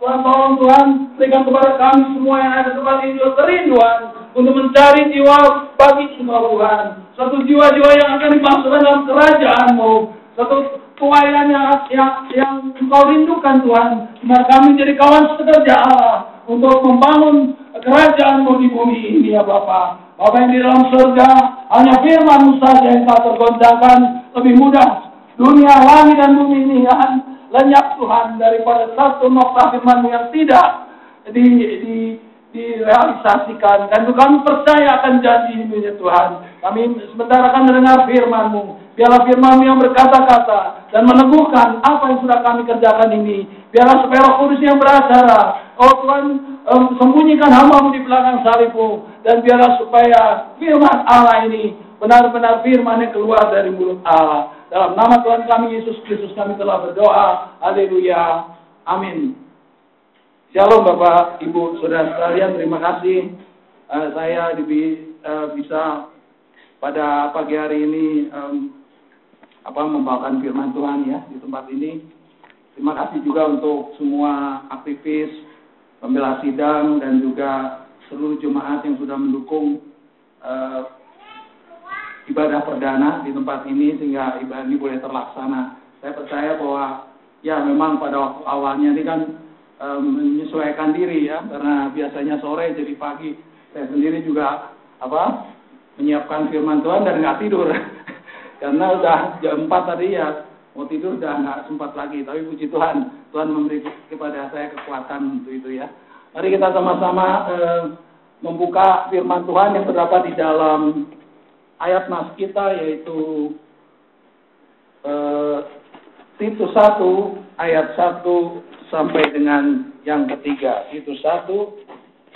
Tuhan tolong Tuhan, berikan kepada kami semua yang ada di tempat ini kerinduan untuk mencari jiwa bagi Engkau Tuhan. Satu jiwa-jiwa yang akan dimasukkan dalam kerajaan-Mu. Satu pelayan yang Engkau rindukan Tuhan. Mari kami jadi kawan sekerja Allah untuk membangun kerajaan-Mu di bumi ini ya Bapa. Bapa yang di dalam surga, hanya firman-Mu saja yang tak tergoncangkan, lebih mudah. Dunia, langit dan bumi ini akan lenyap Tuhan daripada satu nokta firman-Mu yang tidak direalisasikan. Dan kami percaya akan janji-Mu Tuhan. Kami sebentar akan mendengar firman-Mu. Biarlah firman-Mu yang berkata-kata dan meneguhkan apa yang sudah kami kerjakan ini. Biarlah supaya Roh Kudus yang beracara. Oh Tuhan, sembunyikan hamba-Mu di belakang salib-Mu. Dan biarlah supaya firman Allah ini benar-benar firman yang keluar dari mulut Allah. Dalam nama Tuhan kami Yesus Kristus kami telah berdoa. Haleluya. Amin. Shalom Bapak, Ibu, Saudara sekalian. Terima kasih saya bisa pada pagi hari ini membawakan firman Tuhan ya di tempat ini. Terima kasih juga untuk semua aktivis pembela sidang dan juga seluruh jemaat yang sudah mendukung ibadah perdana di tempat ini sehingga ibadah ini boleh terlaksana. Saya percaya bahwa ya memang pada waktu awalnya ini kan menyesuaikan diri ya, karena biasanya sore jadi pagi. Saya sendiri juga menyiapkan firman Tuhan dan nggak tidur karena udah jam 4 tadi ya mau tidur udah nggak sempat lagi. Tapi puji Tuhan, Tuhan memberi kepada saya kekuatan untuk itu ya. Mari kita sama-sama membuka firman Tuhan yang terdapat di dalam ayat nas kita yaitu Titus 1 ayat 1 sampai dengan yang ketiga. Titus 1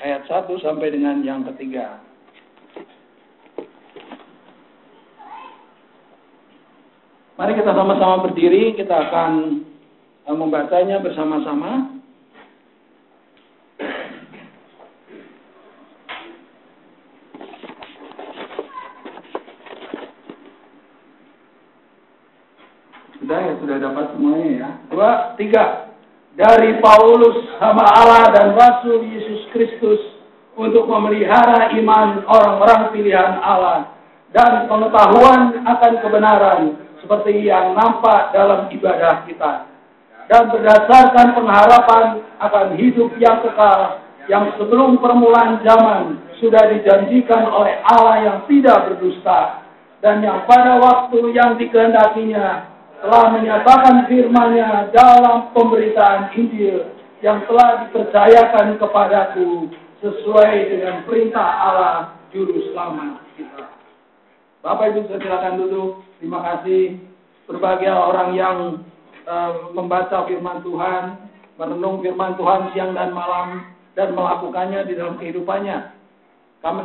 ayat 1 sampai dengan yang ketiga. Mari kita sama-sama berdiri, kita akan membacanya bersama-sama. Sudah dapat semuanya ya. 2, 3. Dari Paulus, hamba Allah dan Rasul Yesus Kristus untuk memelihara iman orang-orang pilihan Allah dan pengetahuan akan kebenaran seperti yang nampak dalam ibadah kita, dan berdasarkan pengharapan akan hidup yang kekal yang sebelum permulaan zaman sudah dijanjikan oleh Allah yang tidak berdusta dan yang pada waktu yang dikehendakinya telah menyatakan firman-Nya dalam pemberitaan Injil yang telah dipercayakan kepadaku sesuai dengan perintah Allah Juru Selamat kita. Bapak Ibu silakan duduk. Terima kasih. Berbahagia orang yang membaca firman Tuhan, merenung firman Tuhan siang dan malam, dan melakukannya di dalam kehidupannya.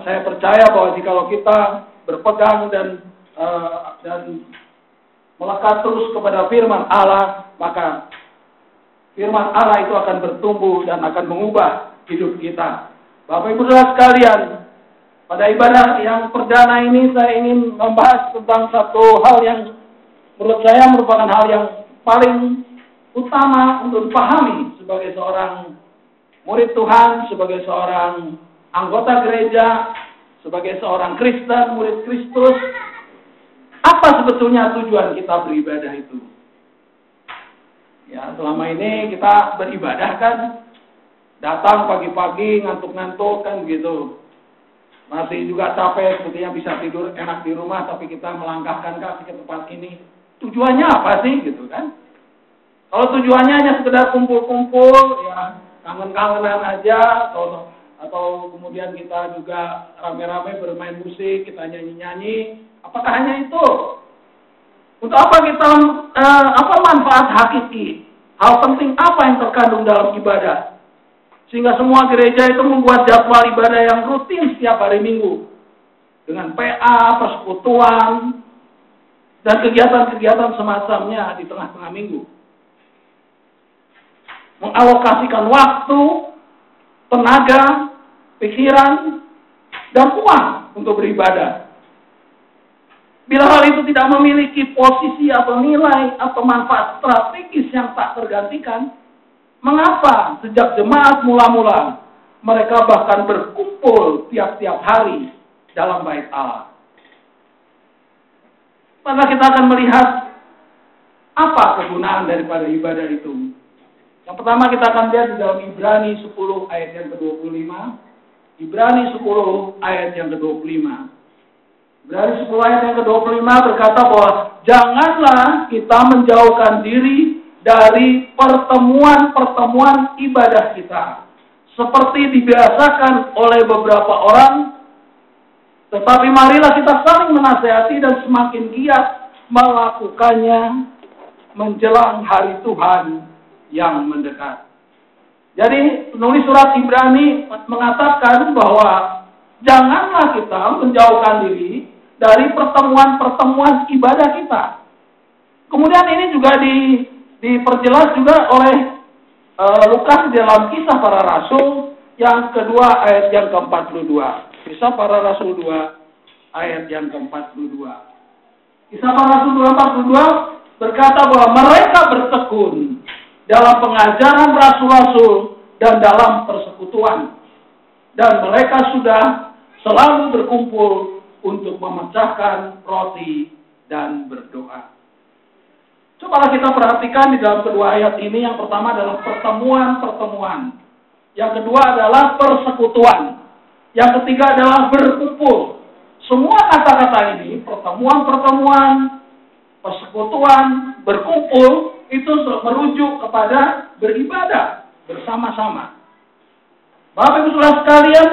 Saya percaya bahwa jikalau kita berpegang dan melekat terus kepada firman Allah, maka firman Allah itu akan bertumbuh dan akan mengubah hidup kita. Bapak Ibu Saudara sekalian, pada ibadah yang perdana ini saya ingin membahas tentang satu hal yang menurut saya merupakan hal yang paling utama untuk dipahami sebagai seorang murid Tuhan, sebagai seorang anggota gereja, sebagai seorang Kristen, murid Kristus. Apa sebetulnya tujuan kita beribadah itu? Ya, selama ini kita beribadah kan, datang pagi-pagi ngantuk-ngantuk kan gitu. Masih juga capek, sebetulnya bisa tidur enak di rumah, tapi kita melangkahkan kaki ke tempat ini. Tujuannya apa sih gitu kan? Kalau tujuannya hanya sekedar kumpul-kumpul, ya kangen-kangenan aja, atau kemudian kita juga rame-rame bermain musik, kita nyanyi-nyanyi. Apakah hanya itu? Untuk apa kita, apa manfaat hakiki? Hal penting apa yang terkandung dalam ibadah? Sehingga semua gereja itu membuat jadwal ibadah yang rutin setiap hari Minggu. Dengan PA, persekutuan, dan kegiatan-kegiatan semacamnya di tengah-tengah minggu. Mengalokasikan waktu, tenaga, pikiran, dan uang untuk beribadah. Bila hal itu tidak memiliki posisi atau nilai atau manfaat strategis yang tak tergantikan, Mengapa sejak jemaat mula-mula mereka bahkan berkumpul tiap-tiap hari dalam bait Allah? Maka kita akan melihat apa kegunaan daripada ibadah itu. Yang pertama kita akan lihat di dalam Ibrani 10 ayat yang ke-25. Ibrani 10 ayat yang ke-25. Ibrani 10 ayat yang ke-25 berkata bahwa janganlah kita menjauhkan diri dari pertemuan-pertemuan ibadah kita, seperti dibiasakan oleh beberapa orang, tetapi marilah kita saling menasihati dan semakin giat melakukannya menjelang hari Tuhan yang mendekat. Jadi penulis surat Ibrani mengatakan bahwa janganlah kita menjauhkan diri dari pertemuan-pertemuan ibadah kita. Kemudian ini juga diperjelas juga oleh Lukas dalam Kisah Para Rasul yang kedua ayat yang ke-42. Kisah Para Rasul 2 ayat yang ke-42. Kisah Para Rasul 2:42 berkata bahwa mereka bertekun dalam pengajaran rasul-rasul dan dalam persekutuan, dan mereka sudah selalu berkumpul untuk memecahkan roti dan berdoa. Cobalah kita perhatikan di dalam kedua ayat ini. Yang pertama adalah pertemuan-pertemuan. Yang kedua adalah persekutuan. Yang ketiga adalah berkumpul. Semua kata-kata ini, pertemuan-pertemuan, persekutuan, berkumpul, itu merujuk kepada beribadah bersama-sama. Bapak Ibu Saudara sekalian,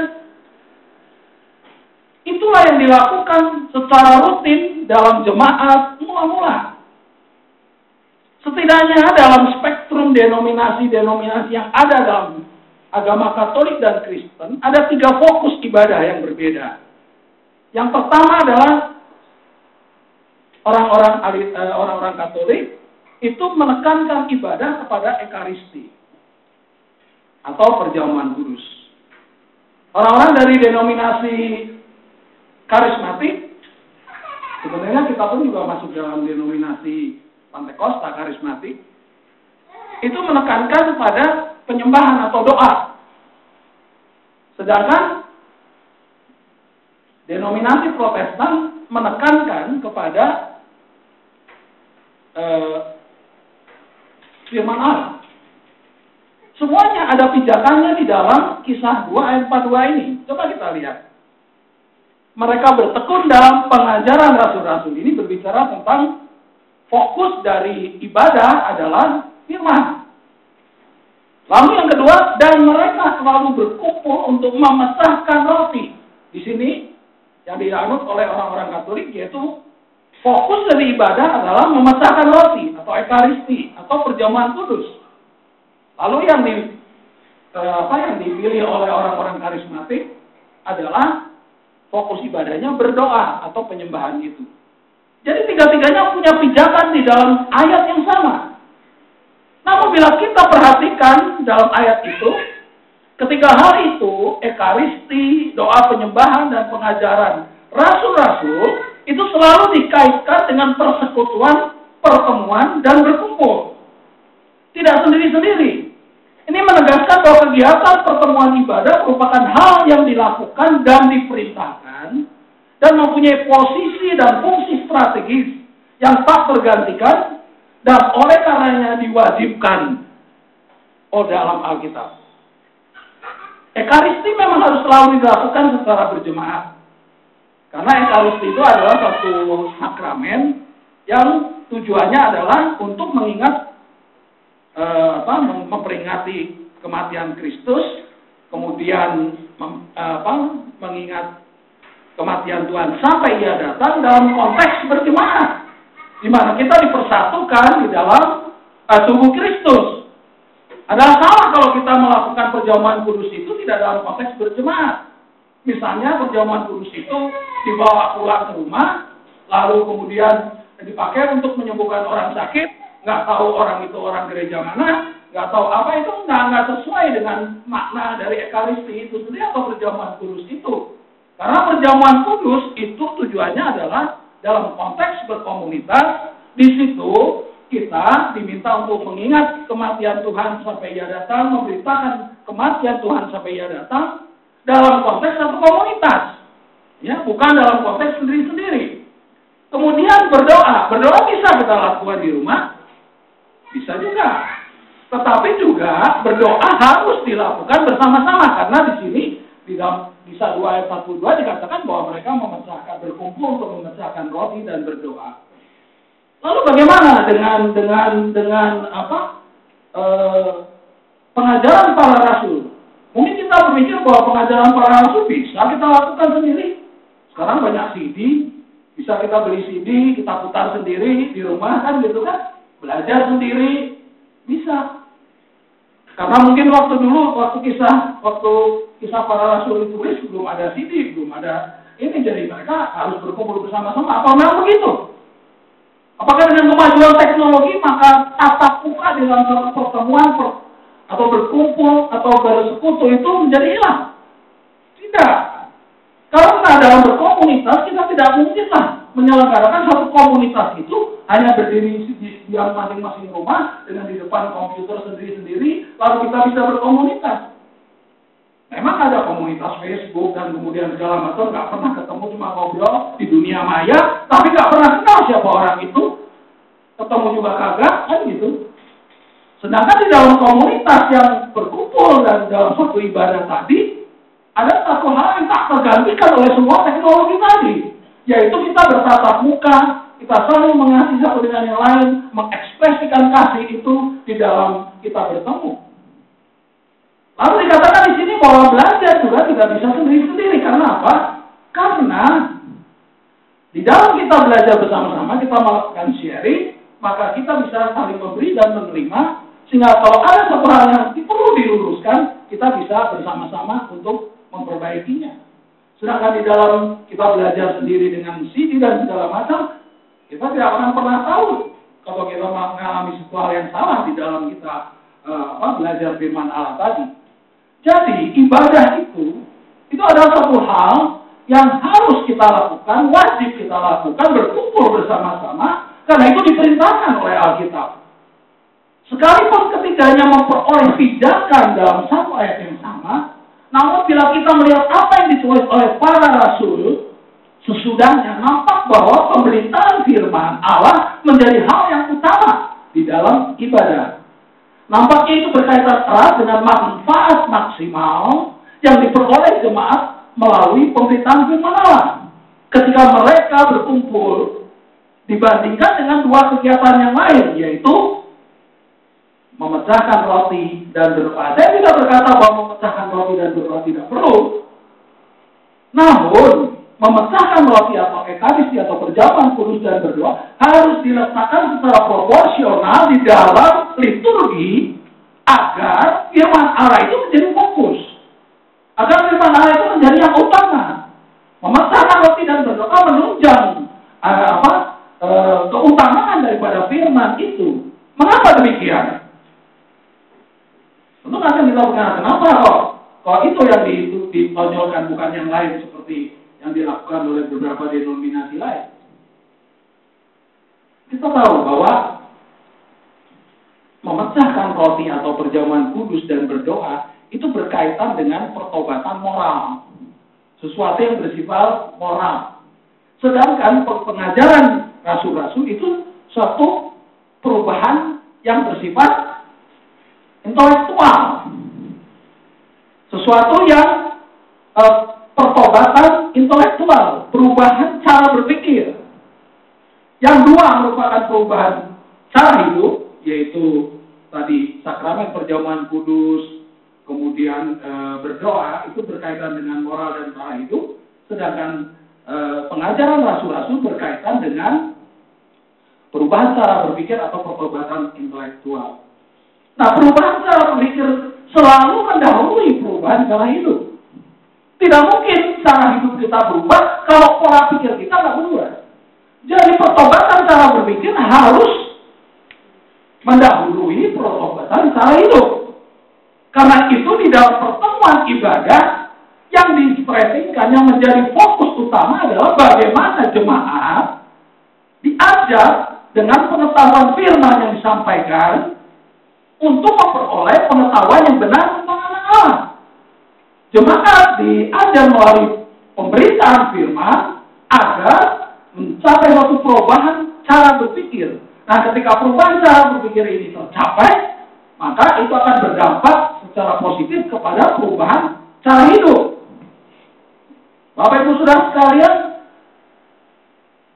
itulah yang dilakukan secara rutin dalam jemaat mula-mula. Setidaknya dalam spektrum denominasi-denominasi yang ada dalam agama Katolik dan Kristen, ada 3 fokus ibadah yang berbeda. Yang pertama adalah orang-orang Katolik itu menekankan ibadah kepada Ekaristi atau perjamuan kudus. Orang-orang dari denominasi karismatik, sebenarnya kita pun juga masuk dalam denominasi Pantekosta karismatik, itu menekankan pada penyembahan atau doa. Sedangkan denominasi Protestan menekankan kepada firman Allah. Semuanya ada pijakannya di dalam Kisah 2 ayat 42 ini. Coba kita lihat. Mereka bertekun dalam pengajaran rasul-rasul. Ini berbicara tentang fokus dari ibadah adalah firman. Lalu yang kedua, dan mereka selalu berkumpul untuk memecahkan roti. Di sini yang dianut oleh orang-orang Katolik yaitu fokus dari ibadah adalah memecahkan roti atau Ekaristi atau perjamuan kudus. Lalu yang dipilih oleh orang-orang karismatik adalah fokus ibadahnya berdoa atau penyembahan itu. Jadi tiga-tiganya punya pijakan di dalam ayat yang sama. Namun bila kita perhatikan dalam ayat itu, ketiga hal itu, Ekaristi, doa penyembahan, dan pengajaran rasul-rasul, itu selalu dikaitkan dengan persekutuan, pertemuan, dan berkumpul. Tidak sendiri-sendiri. Ini menegaskan bahwa kegiatan pertemuan ibadah merupakan hal yang dilakukan dan diperintahkan, dan mempunyai posisi dan fungsi strategis yang tak tergantikan, dan oleh karenanya diwajibkan dalam Alkitab. Ekaristi memang harus selalu dilakukan secara berjemaah. Karena Ekaristi itu adalah satu sakramen yang tujuannya adalah untuk mengingat memperingati kematian Kristus, kemudian mengingat kematian Tuhan sampai Ia datang dalam konteks berjemaah, di mana kita dipersatukan di dalam tubuh Kristus. Adalah salah kalau kita melakukan perjamuan kudus itu tidak dalam konteks berjemaah. Misalnya perjamuan kudus itu dibawa pulang ke rumah, lalu kemudian dipakai untuk menyembuhkan orang sakit, nggak tahu orang itu orang gereja mana, nggak tahu apa, itu nggak sesuai dengan makna dari Ekaristi itu sendiri atau perjamuan kudus itu. Karena perjamuan kudus itu tujuannya adalah dalam konteks berkomunitas. Di situ kita diminta untuk mengingat kematian Tuhan sampai Ia datang, memberitakan kematian Tuhan sampai Ia datang dalam konteks satu komunitas, ya, bukan dalam konteks sendiri-sendiri. Kemudian berdoa bisa kita lakukan di rumah, bisa juga. Tetapi juga berdoa harus dilakukan bersama-sama, karena di sini di dalam Kisah 2 ayat 42 dikatakan bahwa mereka berkumpul untuk memecahkan roti dan berdoa. Lalu bagaimana dengan pengajaran para rasul? Mungkin kita berpikir bahwa pengajaran para rasul bisa kita lakukan sendiri. Sekarang banyak CD, bisa kita beli CD, kita putar sendiri di rumah kan gitu kan? Belajar sendiri, bisa. Karena mungkin waktu kisah para rasul ditulis belum ada CD, belum ada ini, jadi mereka harus berkumpul bersama-sama. Apa memang begitu? Apakah dengan kemajuan teknologi maka tatap muka di dalam satu pertemuan atau berkumpul atau bersekutu itu menjadi hilang? Tidak. Karena dalam berkomunitas kita tidak mungkinlah menyelenggarakan satu komunitas itu hanya berdiri di masing-masing rumah dengan di depan komputer sendiri-sendiri lalu kita bisa berkomunitas. Memang ada komunitas Facebook dan kemudian segala macam, nggak pernah ketemu, cuma ngobrol di dunia maya, tapi nggak pernah kenal siapa orang itu, ketemu juga kagak, kan gitu. Sedangkan di dalam komunitas yang berkumpul dan dalam suatu ibadah tadi, ada satu hal yang tak tergantikan oleh semua teknologi tadi, yaitu kita bertatap muka, kita saling mengasihi satu dengan yang lain, mengekspresikan kasih itu di dalam kita bertemu. Lalu dikatakan di sini bahwa belajar juga tidak bisa sendiri-sendiri. Karena apa? Karena di dalam kita belajar bersama-sama, kita melakukan sharing, maka kita bisa saling memberi dan menerima, sehingga kalau ada satu hal yang perlu diluruskan, kita bisa bersama-sama untuk memperbaikinya. Sedangkan di dalam kita belajar sendiri dengan CD dan segala macam, kita tidak akan pernah tahu kalau kita mengalami sesuatu hal yang salah di dalam kita belajar firman Allah tadi. Jadi ibadah itu adalah satu hal yang harus kita lakukan, wajib kita lakukan, berkumpul bersama-sama, karena itu diperintahkan oleh Alkitab. Sekalipun ketiganya memperoleh pijakan dalam satu ayat yang sama, namun bila kita melihat apa yang ditulis oleh para rasul, sesudahnya nampak bahwa pemberitaan firman Allah menjadi hal yang utama di dalam ibadah. Nampaknya itu berkaitan erat dengan manfaat maksimal yang diperoleh jemaat melalui pemberitaan firman Allah. Ketika mereka berkumpul dibandingkan dengan dua kegiatan yang lain, yaitu memecahkan roti dan berdoa. Saya tidak berkata bahwa memecahkan roti dan berdoa tidak perlu. Namun, memecahkan roti atau ekaristi atau perjamuan kudus dan berdoa harus diletakkan secara proporsional di dalam liturgi agar firman Allah itu menjadi fokus, agar firman Allah itu menjadi yang utama. Memecahkan roti dan berdoa menunjang keutamaan daripada firman itu. Mengapa demikian? Tentu akan kita berkata, kenapa kok itu yang ditonjolkan bukan yang lain seperti yang dilakukan oleh beberapa denominasi lain. Kita tahu bahwa memecahkan roti atau perjamuan kudus dan berdoa itu berkaitan dengan pertobatan moral, sesuatu yang bersifat moral. Sedangkan pengajaran rasul-rasul itu suatu perubahan yang bersifat intelektual, sesuatu yang pertobatan intelektual, perubahan cara berpikir. Yang dua merupakan perubahan cara hidup, yaitu tadi sakramen perjamuan kudus, kemudian berdoa, itu berkaitan dengan moral dan cara hidup. Sedangkan pengajaran rasul-rasul berkaitan dengan perubahan cara berpikir atau pertobatan intelektual. Nah, perubahan cara berpikir selalu mendahului perubahan cara hidup. Tidak mungkin cara hidup kita berubah kalau pola pikir kita nggak berubah. Jadi pertobatan cara berpikir harus mendahului pertobatan cara hidup. Karena itu di dalam pertemuan ibadah yang distressingkan, yang menjadi fokus utama adalah bagaimana jemaat diajar dengan pengetahuan firman yang disampaikan untuk memperoleh pengetahuan yang benar tentang anak Allah. Jemaat diajar melalui pemberitaan firman agar mencapai suatu perubahan cara berpikir. Nah, ketika perubahan cara berpikir ini tercapai, maka itu akan berdampak secara positif kepada perubahan cara hidup. Bapak Ibu Saudara sekalian,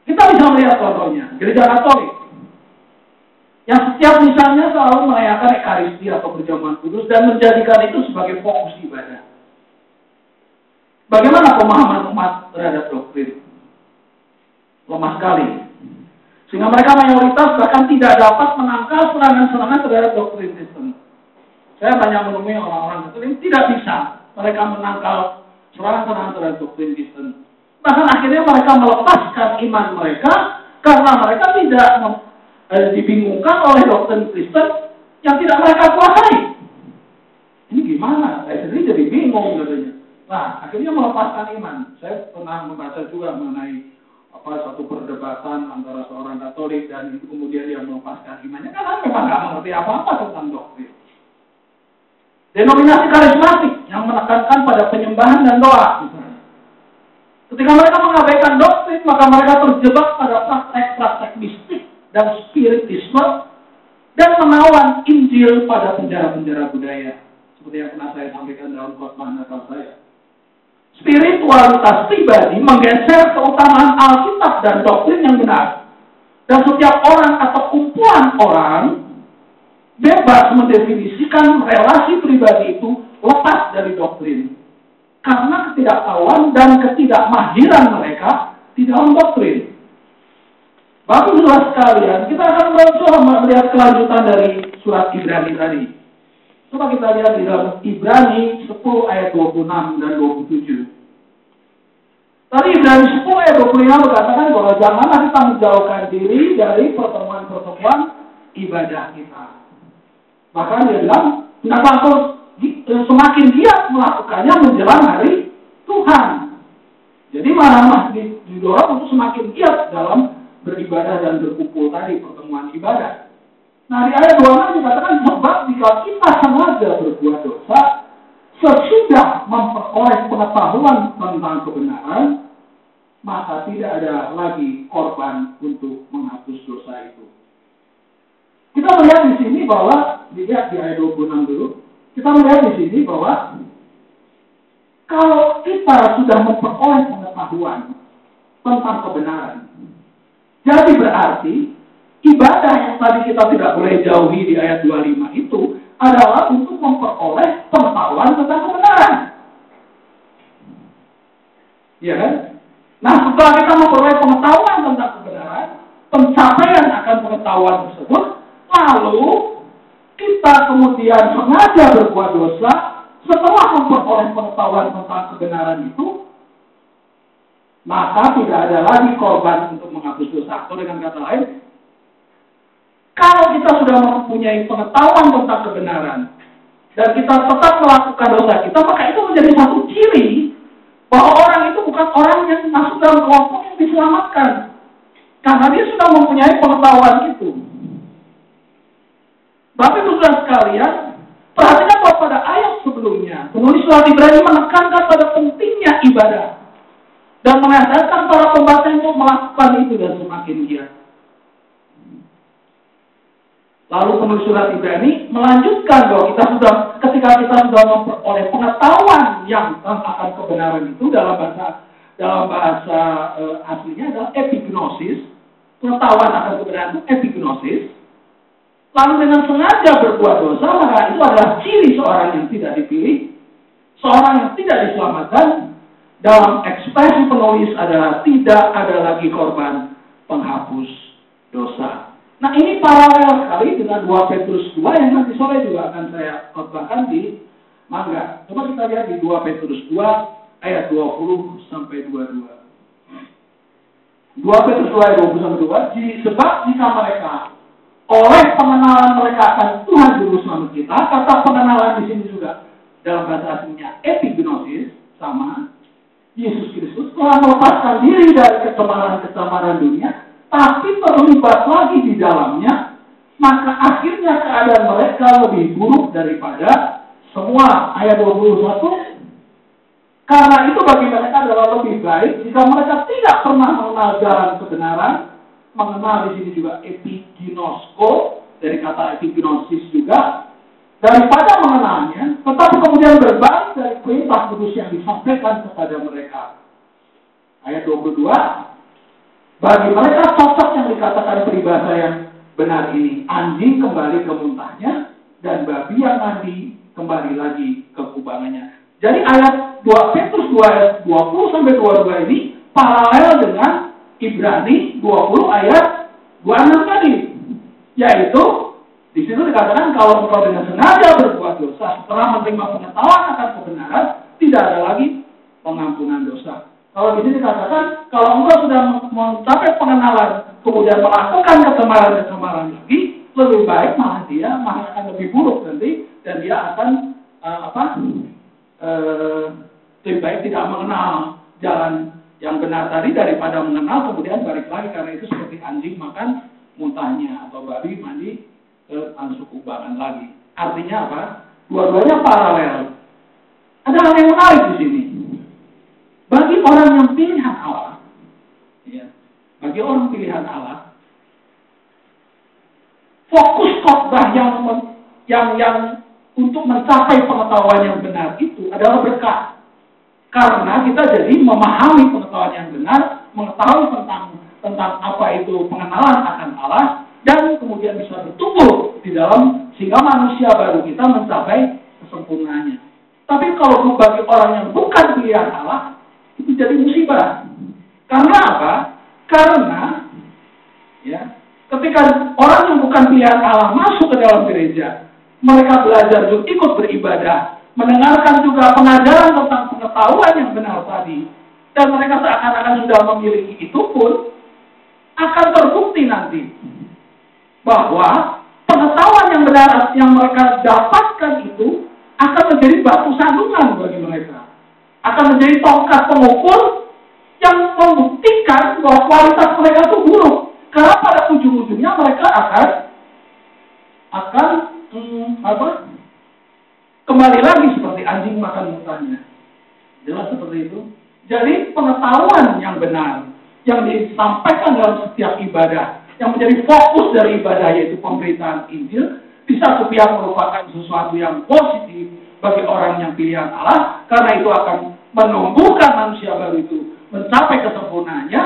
kita bisa melihat contohnya Gereja Katolik yang setiap misalnya selalu merayakan Ekaristi atau perjamuan kudus dan menjadikan itu sebagai fokus ibadah. Bagaimana pemahaman umat terhadap doktrin? Lemah sekali. Sehingga mereka mayoritas bahkan tidak dapat menangkal serangan-serangan terhadap doktrin Kristen. Saya banyak menemui orang-orang Katolik tidak bisa mereka menangkal serangan-serangan terhadap doktrin Kristen. Bahkan akhirnya mereka melepaskan iman mereka karena mereka tidak dibingungkan oleh doktrin Kristen yang tidak mereka kuasai. Ini gimana? Saya sendiri jadi bingung katanya. Nah, akhirnya melepaskan iman. Saya pernah membaca juga mengenai satu perdebatan antara seorang Katolik dan itu kemudian dia melepaskan imannya karena memang nggak mengerti apa-apa tentang doktrin. Denominasi karismatik yang menekankan pada penyembahan dan doa. Ketika mereka mengabaikan doktrin, maka mereka terjebak pada praktek-praktek mistik dan spiritisme dan menawan Injil pada penjara-penjara budaya. Seperti yang pernah saya sampaikan dalam khotbah Natal saya. Spiritualitas pribadi menggeser keutamaan Alkitab dan doktrin yang benar. Dan setiap orang atau kumpulan orang bebas mendefinisikan relasi pribadi itu lepas dari doktrin. Karena ketidaktahuan dan ketidakmahiran mereka di dalam doktrin. Bapak Ibu sekalian, kita akan mencoba melihat kelanjutan dari surat Ibrani tadi. Coba kita lihat di dalam Ibrani 10 ayat 26 dan 27. Tadi Ibrani 10 ayat 25 berkatakan bahwa janganlah kita menjauhkan diri dari pertemuan-pertemuan ibadah kita. Bahkan dia bilang, semakin giat melakukannya menjelang hari Tuhan. Jadi malah didorong untuk semakin giat dalam beribadah dan berkumpul tadi, pertemuan ibadah. Nah, di ayat 26 dikatakan, sebab jika kita sengaja berbuat dosa, sesudah memperoleh pengetahuan tentang kebenaran, maka tidak ada lagi korban untuk menghapus dosa itu. Kita melihat di sini bahwa, dilihat di ayat 26 dulu, kita melihat di sini bahwa kalau kita sudah memperoleh pengetahuan tentang kebenaran, jadi berarti ibadah yang tadi kita tidak boleh jauhi di ayat 25 itu adalah untuk memperoleh pengetahuan tentang kebenaran. Ya kan? Nah, setelah kita memperoleh pengetahuan tentang kebenaran, pencapaian akan pengetahuan tersebut, lalu kita kemudian sengaja berbuat dosa setelah memperoleh pengetahuan tentang kebenaran itu, maka tidak ada lagi korban untuk menghapus dosa. Atau dengan kata lain, kalau kita sudah mempunyai pengetahuan tentang kebenaran dan kita tetap melakukan dosa kita, maka itu menjadi satu ciri bahwa orang itu bukan orang yang masuk dalam kelompok yang diselamatkan, karena dia sudah mempunyai pengetahuan itu. Bapak Ibu Saudara sekalian, perhatikan bahwa pada ayat sebelumnya penulis surat Ibrani menekankan pada pentingnya ibadah dan mengajarkan para pembaca untuk melakukan itu dan semakin giat. Lalu penulis surat Ibrani melanjutkan bahwa ketika kita sudah memperoleh pengetahuan yang akan kebenaran itu dalam bahasa aslinya adalah epignosis, pengetahuan akan kebenaran itu epignosis. Lalu dengan sengaja berbuat dosa, maka itu adalah ciri seorang yang tidak dipilih, seorang yang tidak diselamatkan. Dalam ekspresi penulis adalah tidak ada lagi korban penghapus dosa. Nah, ini paralel sekali dengan 2 Petrus 2 yang nanti sore juga akan saya khotbahkan di Mangga. Coba kita lihat di 2 Petrus 2 ayat 20 sampai 22. 2 Petrus 2 ayat 20 sampai 22. Sebab jika mereka oleh pengenalan mereka akan Tuhan Juru Selamat kita, kata pengenalan di sini juga dalam bahasa aslinya epignosis, sama Yesus Kristus telah melepaskan diri dari kecemaran dunia tapi terlibat lagi di dalamnya, maka akhirnya keadaan mereka lebih buruk daripada semua. Ayat 21, karena itu bagi mereka adalah lebih baik jika mereka tidak pernah mengenal jalan kebenaran. Mengenal di sini juga epiginosko, dari kata epignosis juga, daripada mengenalnya, tetapi kemudian berbalik dari perintah kudus yang disampaikan kepada mereka. Ayat 22, bagi mereka cocok yang dikatakan peribahasa yang benar ini. Anjing kembali ke muntahnya, dan babi yang mandi kembali lagi ke kubangannya. Jadi ayat 2 Petrus 2 ayat 20-22 ini paralel dengan Ibrani 20 ayat 26 tadi. Yaitu, di situ dikatakan kalau engkau dengan sengaja berbuat dosa, setelah menerima pengetahuan akan kebenaran, tidak ada lagi pengampunan dosa. Kalau di sini dikatakan, kalau engkau sudah mencapai pengenalan, kemudian melakukan kesamaran lagi, lebih baik malah akan lebih buruk nanti, dan dia akan lebih baik tidak mengenal jalan yang benar tadi daripada mengenal kemudian balik lagi, karena itu seperti anjing makan muntahnya atau babi mandi ke masuk kubangan lagi. Artinya apa? Dua-duanya paralel. Ada hal yang menarik di sini. Bagi orang yang pilihan Allah, ya, bagi orang pilihan Allah, fokus khotbah yang untuk mencapai pengetahuan yang benar itu adalah berkah. Karena kita jadi memahami pengetahuan yang benar, mengetahui tentang apa itu pengenalan akan Allah, dan kemudian bisa bertumbuh di dalam, sehingga manusia baru kita mencapai kesempurnaannya. Tapi kalau bagi orang yang bukan pilihan Allah, itu jadi musibah. Karena apa? Karena ya, ketika orang yang bukan pilihan Allah masuk ke dalam gereja, mereka belajar juga ikut beribadah, mendengarkan juga pengajaran tentang pengetahuan yang benar tadi, dan mereka seakan-akan sudah memiliki itu pun, akan terbukti nanti bahwa pengetahuan yang benar yang mereka dapatkan itu akan menjadi batu sandungan bagi mereka, akan menjadi tongkat pengukur yang membuktikan bahwa kualitas mereka itu buruk, karena pada ujung-ujungnya mereka akan kembali lagi seperti anjing makan muntahnya. Jelas seperti itu. Jadi pengetahuan yang benar yang disampaikan dalam setiap ibadah, yang menjadi fokus dari ibadah, yaitu pemberitaan Injil, di satu pihak merupakan sesuatu yang positif bagi orang yang pilihan Allah, karena itu akan menumbuhkan manusia baru itu mencapai kesempurnaannya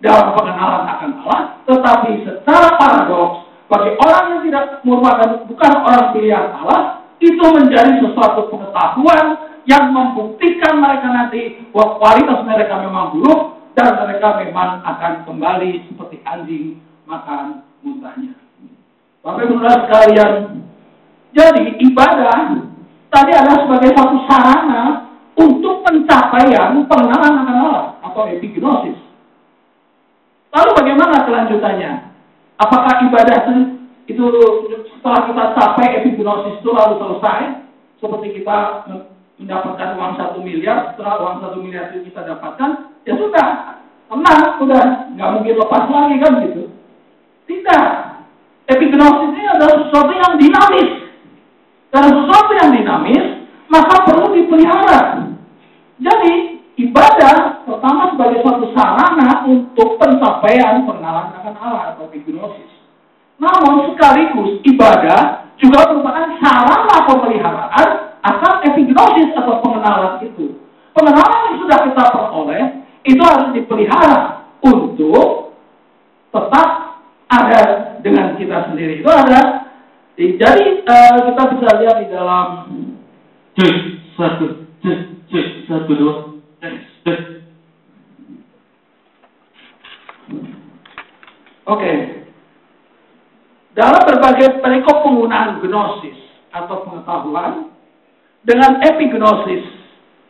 dalam pengenalan akan Allah. Tetapi secara paradoks, bagi orang yang tidak merupakan bukan orang pilihan Allah, itu menjadi sesuatu pengetahuan yang membuktikan mereka nanti bahwa kualitas mereka memang buruk, dan mereka memang akan kembali seperti anjing makan muntahnya. Bapak Ibu Saudara sekalian, jadi ibadah tadi adalah sebagai satu sarana untuk pencapaian pengenalan akan Allah atau epignosis. Lalu bagaimana kelanjutannya? Apakah ibadah itu setelah kita capai epignosis itu lalu selesai? Seperti kita mendapatkan uang 1 miliar, setelah uang 1 miliar itu kita dapatkan, ya sudah, tenang, sudah, nggak mungkin lepas lagi kan gitu. Tidak. Epignosis ini adalah sesuatu yang dinamis. Dan sesuatu yang dinamis, maka perlu dipelihara. Jadi, ibadah pertama sebagai suatu sarana untuk pencapaian pengenalan akan Allah atau epignosis. Namun sekaligus ibadah juga merupakan sarana pemeliharaan akan epignosis atau pengenalan itu. Pengenalan yang sudah kita peroleh itu harus dipelihara untuk tetap ada dengan kita sendiri. Itu ada. Jadi kita bisa lihat di dalam satu dua. Oke. Dalam berbagai perikop penggunaan gnosis atau pengetahuan dengan epignosis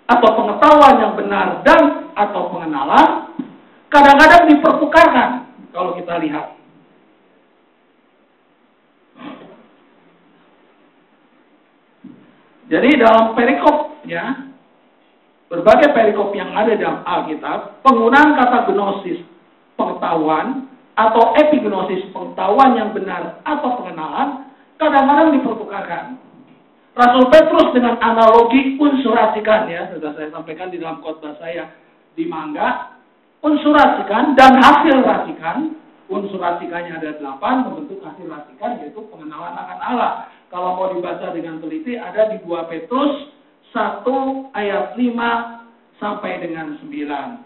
atau pengetahuan yang benar dan atau pengenalan kadang-kadang dipertukarkan kalau kita lihat. Jadi dalam perikop ya, berbagai perikop yang ada dalam Alkitab, penggunaan kata gnosis, pengetahuan, atau epignosis, pengetahuan yang benar atau pengenalan, kadang-kadang dipertukarkan. Rasul Petrus dengan analogi unsur racikan, ya, sudah saya sampaikan di dalam khotbah saya di Mangga, unsur racikan dan hasil racikan. Unsur racikannya ada 8, membentuk hasil racikan, yaitu pengenalan akan Allah. Kalau mau dibaca dengan teliti, ada di 2 Petrus 1 ayat 5 sampai dengan 9.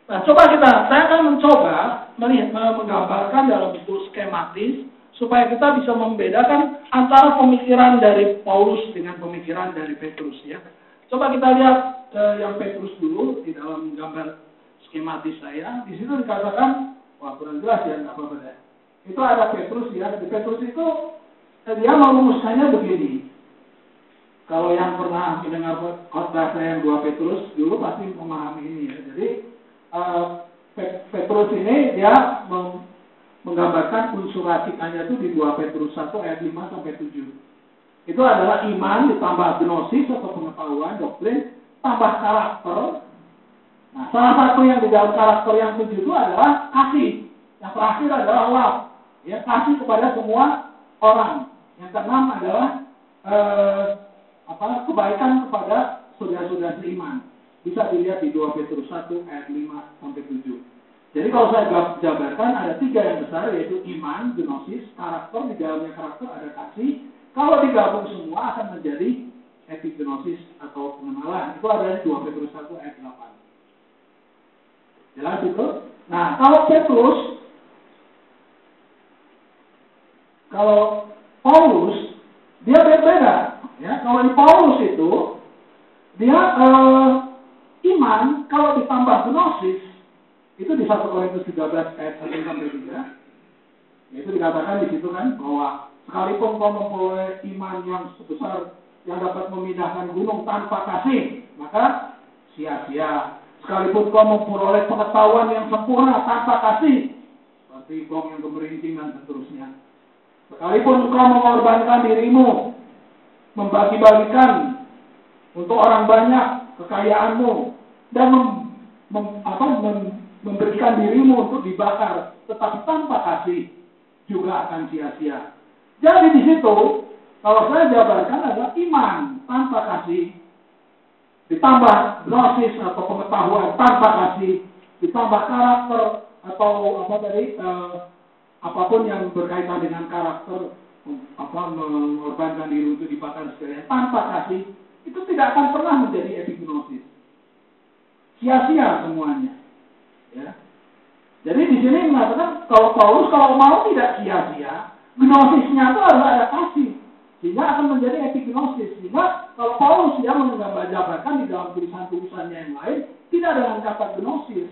Nah, saya akan mencoba menggambarkan dalam bentuk skematis, supaya kita bisa membedakan antara pemikiran dari Paulus dengan pemikiran dari Petrus, ya. Coba kita lihat yang Petrus dulu di dalam gambar skematis saya. Di situ dikatakan, wah kurang jelas ya, nggak apa-apa deh. Itu ada Petrus, ya. Di Petrus itu dia merumuskannya begini. Kalau yang pernah mendengar khotbah saya yang 2 Petrus dulu pasti memahami ini, ya. Jadi Petrus ini dia menggambarkan unsur racikannya itu di 2 Petrus 1 ayat 5 sampai 7. Itu adalah iman ditambah gnosis atau pengetahuan doktrin tambah karakter. Nah, salah satu yang di dalam karakter yang 7 itu adalah kasih. Yang terakhir adalah love, ya, kasih kepada semua orang. Yang keenam adalah kebaikan kepada saudara-saudara seiman. Bisa dilihat di 2 Petrus 1 ayat 5 sampai 7. Jadi kalau saya jabarkan ada 3 yang besar, yaitu iman, gnosis, karakter. Di dalamnya karakter ada kasih. Kalau digabung semua akan menjadi epignosis atau pengenalan. Itu ada di 2 Petrus 1 ayat 8. Jelas itu? Nah, kalau Paulus, dia berbeda. Ya, kalau di Paulus itu, dia iman, kalau ditambah gnosis, itu di 1 Korintus 13 ayat 1 sampai 3. Itu dikatakan di situ kan bahwa sekalipun kau memperoleh iman yang sebesar yang dapat memindahkan gunung tanpa kasih, maka sia-sia. Sekalipun kau memperoleh pengetahuan yang sempurna tanpa kasih, seperti bom yang gemerincing dan seterusnya. Sekalipun kau mengorbankan dirimu, membagi-bagikan untuk orang banyak kekayaanmu, dan memberikan dirimu untuk dibakar, tetapi tanpa kasih juga akan sia-sia. Jadi di situ, kalau saya jabarkan adalah iman tanpa kasih, ditambah gnosis atau pengetahuan tanpa kasih, ditambah karakter atau apapun yang berkaitan dengan karakter, mengorbankan diri untuk dibakar sekalian tanpa kasih, itu tidak akan pernah menjadi epignosis. Sia-sia semuanya. Ya. Jadi di sini mengatakan kalau Paulus kalau mau tidak sia-sia, gnosisnya itu harus ada kasih, sehingga akan menjadi epignosis. Sehingga kalau Paulus dia menggambarkan di dalam tulisan-tulisannya yang lain tidak dengan kata gnosis,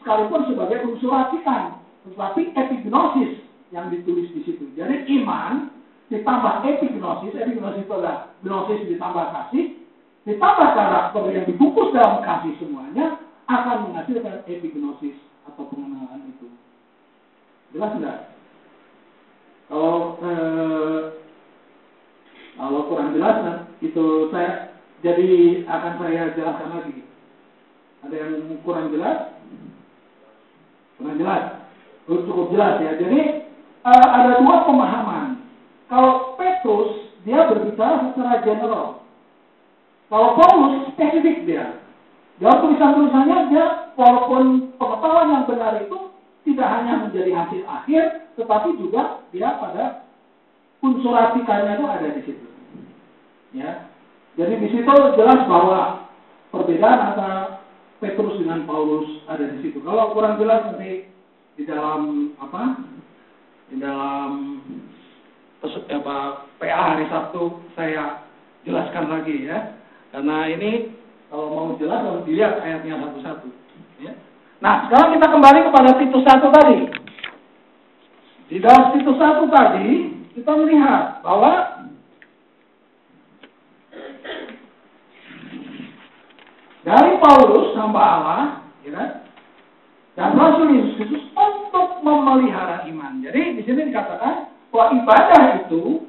sekalipun sebagai unsur racikan, tetapi epignosis yang ditulis di situ. Jadi iman ditambah epignosis itu adalah gnosis ditambah kasih, ditambah karakter yang dibungkus dalam kasih semuanya akan menghasilkan epignosis atau pengenalan itu. Jelas enggak? Kalau kurang jelas, nah, itu akan saya jelaskan lagi. Ada yang kurang jelas? Kurang jelas? Cukup jelas ya. Jadi ada 2 pemahaman. Kalau Petrus dia berbicara secara general. Kalau Paulus spesifik dia. Dalam tulisan-tulisannya dia walaupun pengetahuan yang benar itu tidak hanya menjadi hasil akhir, tetapi juga dia pada unsur ratikannya itu ada di situ. Ya. Jadi di situ jelas bahwa perbedaan antara Petrus dengan Paulus ada di situ. Kalau kurang jelas nanti di dalam PA hari Sabtu saya jelaskan lagi ya. Karena ini kalau mau jelas harus dilihat ayatnya satu-satu. Ya. Nah, sekarang kita kembali kepada Titus 1 tadi. Di dalam Titus 1 tadi, kita melihat bahwa dari Paulus hamba Allah, ya kan? Dan Rasul Yesus Kristus untuk memelihara iman. Jadi di sini dikatakan bahwa ibadah itu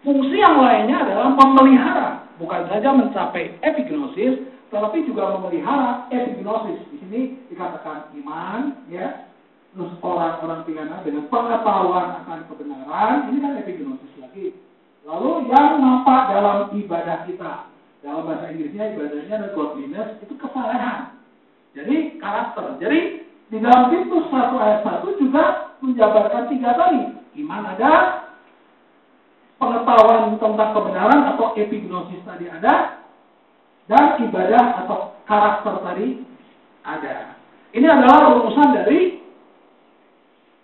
fungsi yang lainnya adalah memelihara, bukan saja mencapai epignosis, tetapi juga memelihara epignosis. Di sini dikatakan iman, ya, terus orang-orang pilihan Allah dengan pengetahuan akan kebenaran, ini kan epignosis lagi. Lalu yang nampak dalam ibadah kita, dalam bahasa Inggrisnya ibadahnya ada godliness, itu kesalehan. Jadi karakter. Jadi di dalam Titus 1 ayat 1 juga menjabarkan 3 tadi. Iman ada, pengetahuan tentang kebenaran atau epignosis tadi ada, dan ibadah atau karakter tadi ada. Ini adalah rumusan dari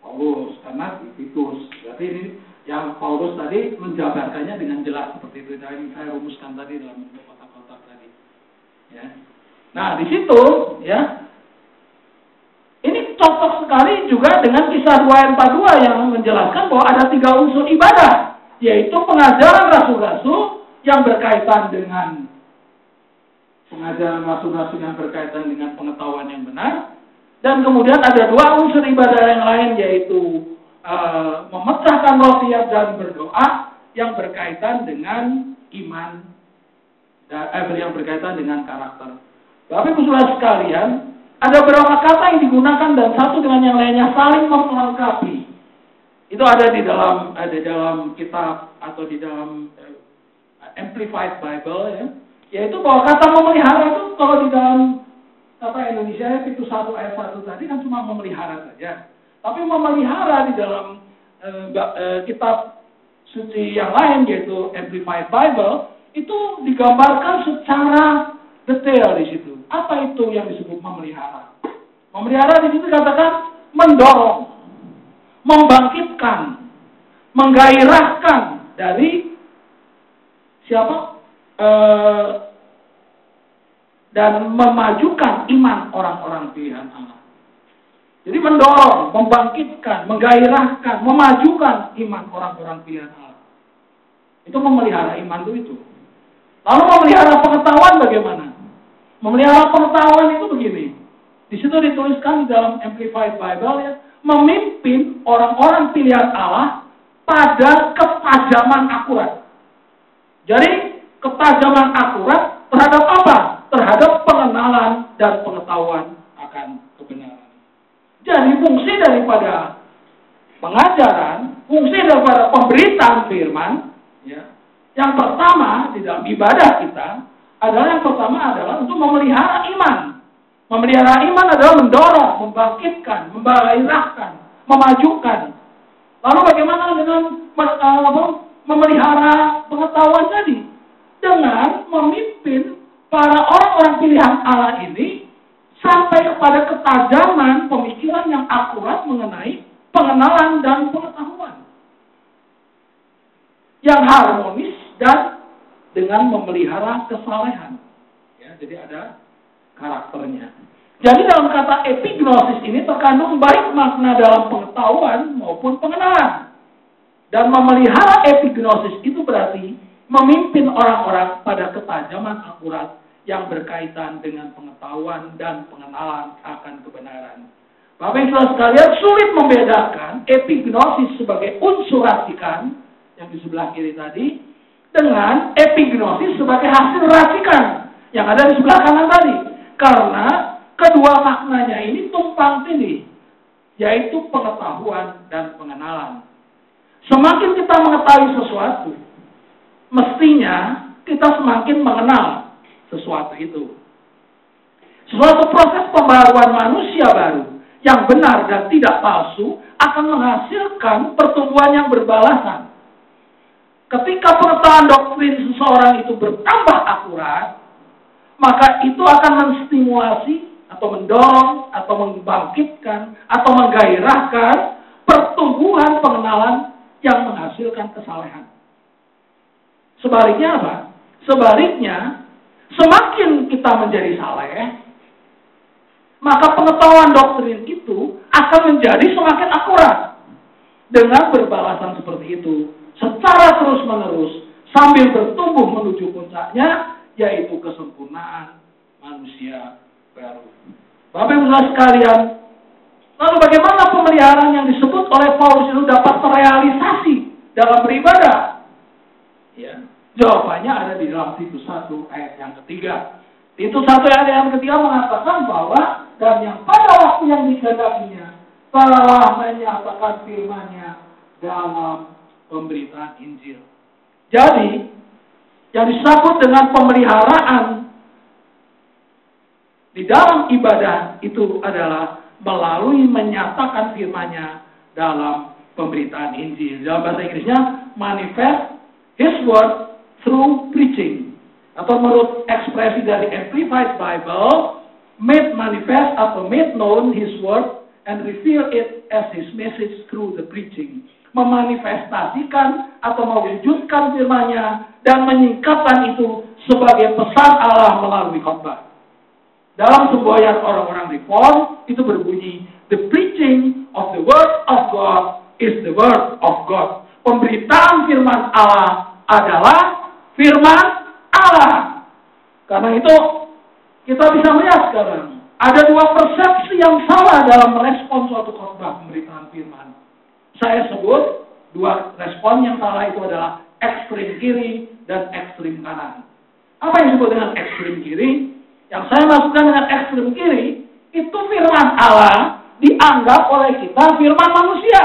Paulus karena Titus. Berarti ini yang Paulus tadi menjabarkannya dengan jelas seperti itu yang saya rumuskan tadi dalam bentuk kotak-kotak tadi. Ya. Nah di situ ya ini cocok sekali juga dengan kisah 2 ayat 42 yang menjelaskan bahwa ada 3 unsur ibadah, yaitu pengajaran rasul-rasul yang berkaitan dengan pengajaran rasul-rasul yang berkaitan dengan pengetahuan yang benar, dan kemudian ada 2 unsur ibadah yang lain, yaitu memecahkan roti dan berdoa yang berkaitan dengan iman dan yang berkaitan dengan karakter. Bapak Ibu Saudara sekalian, ada beberapa kata yang digunakan dan satu dengan yang lainnya saling melengkapi. Itu ada di dalam kitab atau di dalam Amplified Bible ya. Yaitu bahwa kata memelihara itu kalau di dalam kata Indonesia Titus 1 ayat 1 tadi kan cuma memelihara saja. Tapi memelihara di dalam kitab suci yang lain yaitu Amplified Bible itu digambarkan secara detail di situ. Apa itu yang disebut memelihara? Memelihara di situ katakan mendorong, membangkitkan, menggairahkan dari siapa? Dan memajukan iman orang-orang pilihan Allah. Jadi mendorong, membangkitkan, menggairahkan, memajukan iman orang-orang pilihan Allah. Itu memelihara iman itu. Lalu memelihara pengetahuan bagaimana? Memelihara pengetahuan itu begini. Di situ dituliskan di dalam Amplified Bible ya, memimpin orang-orang pilihan Allah pada ketajaman akurat. Jadi ketajaman akurat terhadap apa? Terhadap pengenalan dan pengetahuan akan kebenaran. Jadi fungsi daripada pengajaran, fungsi daripada pemberitaan firman, ya, yang pertama di dalam ibadah kita adalah untuk memelihara iman. Memelihara iman adalah mendorong, membangkitkan, menggairahkan, memajukan. Lalu bagaimana dengan memelihara pengetahuan tadi? Dengan memimpin para orang-orang pilihan Allah ini sampai kepada ketajaman pemikiran yang akurat mengenai pengenalan dan pengetahuan yang harmonis dan dengan memelihara kesalehan. Ya, jadi ada karakternya. Jadi dalam kata epignosis ini terkandung baik makna dalam pengetahuan maupun pengenalan. Dan memelihara epignosis itu berarti memimpin orang-orang pada ketajaman akurat yang berkaitan dengan pengetahuan dan pengenalan akan kebenaran. Bapak Ibu sekalian, sulit membedakan epignosis sebagai unsur racikan yang di sebelah kiri tadi dengan epignosis sebagai hasil racikan yang ada di sebelah kanan tadi. Karena kedua maknanya ini tumpang tindih, yaitu pengetahuan dan pengenalan. Semakin kita mengetahui sesuatu, mestinya kita semakin mengenal sesuatu itu. Suatu proses pembaruan manusia baru yang benar dan tidak palsu akan menghasilkan pertumbuhan yang berbalasan. Ketika pengetahuan doktrin seseorang itu bertambah akurat, maka itu akan menstimulasi atau mendorong atau membangkitkan atau menggairahkan pertumbuhan pengenalan yang menghasilkan kesalehan. Sebaliknya apa? Sebaliknya, semakin kita menjadi saleh, maka pengetahuan doktrin itu akan menjadi semakin akurat. Dengan berbalasan seperti itu, secara terus-menerus, sambil bertumbuh menuju puncaknya, yaitu kesempurnaan manusia baru. Bapak Ibu sekalian, lalu bagaimana pemeliharaan yang disebut oleh Paulus itu dapat terrealisasi dalam beribadah? Ya, jawabannya ada di dalam Titus 1 ayat yang ketiga. Titus 1 ayat yang ketiga mengatakan bahwa dan yang pada waktu yang dikehendakinya telah menyatakan firman-Nya dalam pemberitaan Injil. Jadi, yang disebut dengan pemeliharaan di dalam ibadah itu adalah melalui menyatakan firman-Nya dalam pemberitaan Injil. Dalam bahasa Inggrisnya, manifest His word through preaching. Atau menurut ekspresi dari Amplified Bible, made manifest atau made known His word and reveal it as His message through the preaching. Memanifestasikan atau mewujudkan firman-Nya dan menyingkapkan itu sebagai pesan Allah melalui khotbah. Dalam semboyan orang-orang Reform itu berbunyi, the preaching of the word of God is the word of God. Pemberitaan firman Allah adalah firman Allah. Karena itu kita bisa melihat sekarang ada dua persepsi yang salah dalam merespon suatu khotbah pemberitaan firman. Saya sebut dua respon yang salah itu adalah ekstrim kiri dan ekstrim kanan. Apa yang disebut dengan ekstrim kiri? Yang saya maksudkan dengan ekstrim kiri, itu firman Allah dianggap oleh kita firman manusia.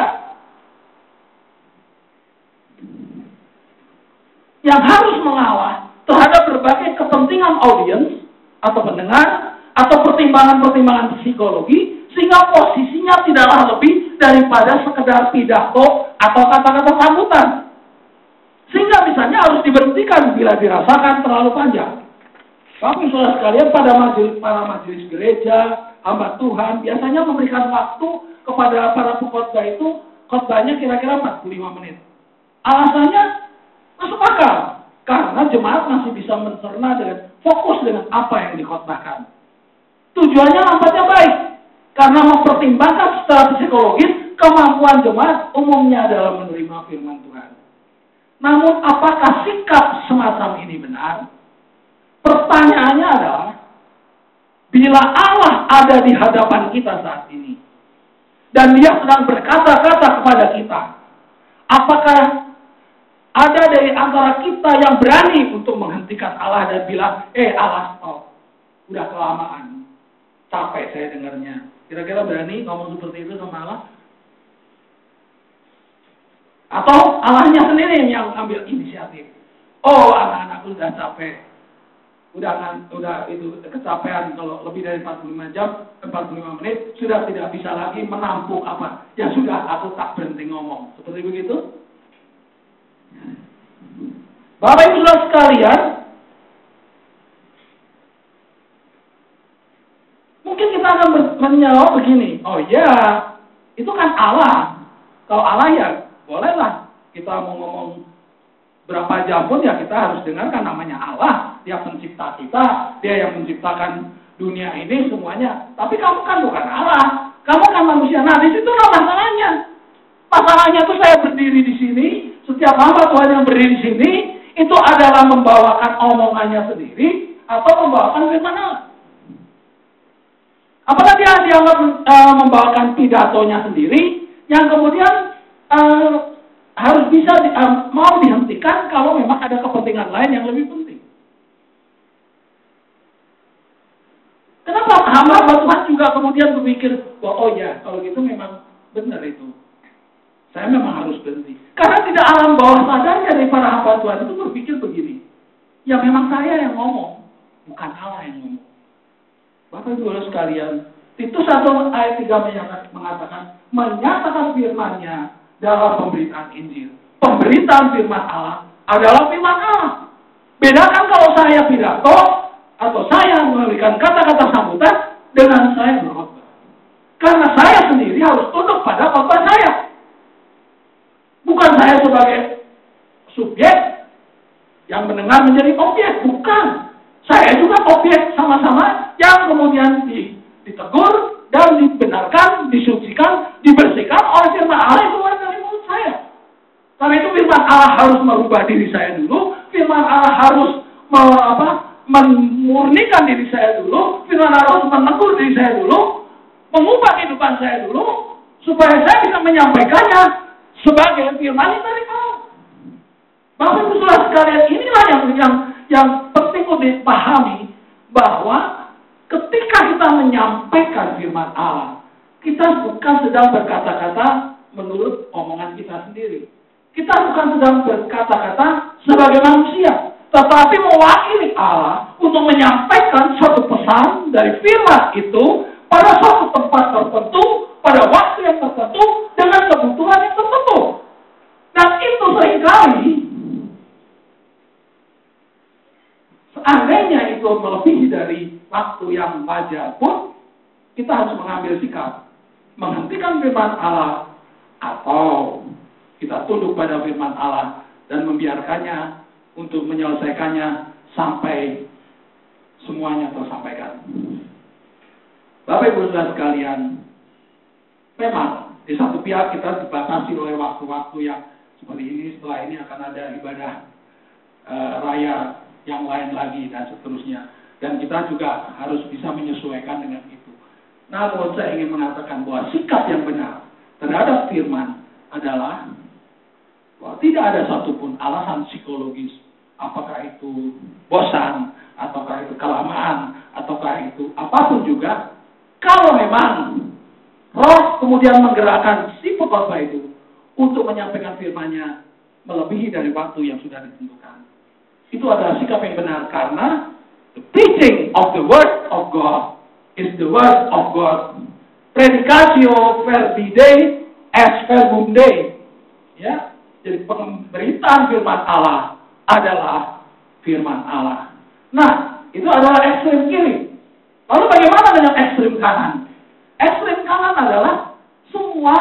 Yang harus mengalah terhadap berbagai kepentingan audiens atau pendengar atau pertimbangan-pertimbangan psikologi, sehingga posisinya tidaklah lebih daripada sekedar pidato atau kata-kata sambutan. Sehingga misalnya harus diberhentikan bila dirasakan terlalu panjang. Bapak saudara sekalian, pada para majelis gereja, hamba Tuhan biasanya memberikan waktu kepada para pengkhotbah itu, khotbahnya kira-kira 45 menit. Alasannya masuk akal, karena jemaat masih bisa mencerna dengan fokus dengan apa yang dikhotbahkan. Tujuannya nampaknya baik, karena mempertimbangkan secara psikologis kemampuan jemaat umumnya dalam menerima firman Tuhan. Namun apakah sikap semacam ini benar? Pertanyaannya adalah, bila Allah ada di hadapan kita saat ini, dan Dia sedang berkata-kata kepada kita, apakah ada dari antara kita yang berani untuk menghentikan Allah dan bilang, Allah stop, udah kelamaan, capek saya dengarnya. Kira-kira berani ngomong seperti itu sama Allah? Atau Allahnya sendiri yang ambil inisiatif? Oh, anak-anakku sudah capek. Udah itu kecapean, kalau lebih dari 45 menit sudah tidak bisa lagi menampung apa. Ya sudah, aku tak berhenti ngomong. Seperti begitu. Bapak Ibu Saudara sekalian, mungkin kita akan menjawab begini, oh ya, itu kan Allah. Kalau Allah ya bolehlah kita mau ngomong berapa jam pun ya kita harus dengarkan, namanya Allah. Dia pencipta kita, Dia yang menciptakan dunia ini semuanya. Tapi kamu kan bukan Allah, kamu kan manusia. Nah, di situlah masalahnya. Masalahnya itu saya berdiri di sini, setiap hamba Tuhan yang berdiri di sini itu adalah membawakan omongannya sendiri atau membawakan firman Allah. Apakah dia dianggap membawakan pidatonya sendiri yang kemudian harus bisa mau dihentikan kalau memang ada kepentingan lain yang lebih penting. Kenapa hamba Tuhan juga kemudian berpikir, oh ya, kalau gitu memang benar itu. Saya memang harus berhenti. Karena tidak alam bawah sadarnya dari para hamba Tuhan itu berpikir begini. Ya memang saya yang ngomong, bukan Allah yang ngomong. Bapak Ibu sekalian, Titus 1 ayat 3 mengatakan, menyatakan firman-Nya dalam pemberitaan Injil. Pemberitaan firman Allah adalah firman Allah. Bedakan kalau saya pidato atau saya memberikan kata-kata sambutan dengan saya berkhotbah. Karena saya sendiri harus tunduk pada khotbah saya. Bukan saya sebagai subjek yang mendengar menjadi objek. Bukan. Saya juga objek sama-sama yang kemudian ditegur dan dibenarkan, disucikan, dibersihkan oleh firman Allah yang keluar dari mulut saya. Karena itu firman Allah harus merubah diri saya dulu, firman Allah harus memurnikan diri saya dulu, firman Allah harus menegur diri saya dulu, mengubah kehidupan saya dulu, supaya saya bisa menyampaikannya sebagai firman dari Allah. Bapak Ibu Saudara sekalian, inilah yang penting untuk dipahami, bahwa ketika kita menyampaikan firman Allah, kita bukan sedang berkata-kata menurut omongan kita sendiri. Kita bukan sedang berkata-kata sebagai manusia, tetapi mewakili Allah untuk menyampaikan suatu pesan dari firman itu pada suatu tempat tertentu, pada waktu yang tertentu, dengan kebutuhan yang tertentu. Dan itu seringkali, seandainya itu melebihi dari waktu yang wajar pun, kita harus mengambil sikap. Menghentikan firman Allah, atau kita tunduk pada firman Allah dan membiarkannya untuk menyelesaikannya sampai semuanya tersampaikan. Bapak Ibu Saudara sekalian, memang di satu pihak kita dibatasi oleh waktu-waktu yang seperti ini. Setelah ini akan ada ibadah raya yang lain lagi dan seterusnya. Dan kita juga harus bisa menyesuaikan dengan itu. Namun saya ingin mengatakan bahwa sikap yang benar terhadap firman adalah bahwa tidak ada satupun alasan psikologis, apakah itu bosan, ataukah itu kelamaan, ataukah itu apapun juga. Kalau memang Roh kemudian menggerakkan si pengkhotbah itu untuk menyampaikan firman-Nya melebihi dari waktu yang sudah ditentukan, itu adalah sikap yang benar, karena the preaching of the word of God is the word of God. Predicatio verbi Dei es verbum Dei. Ya, jadi pemberitaan firman Allah adalah firman Allah. Nah, itu adalah ekstrem kiri. Lalu bagaimana dengan ekstrem kanan? Ekstrem kanan adalah semua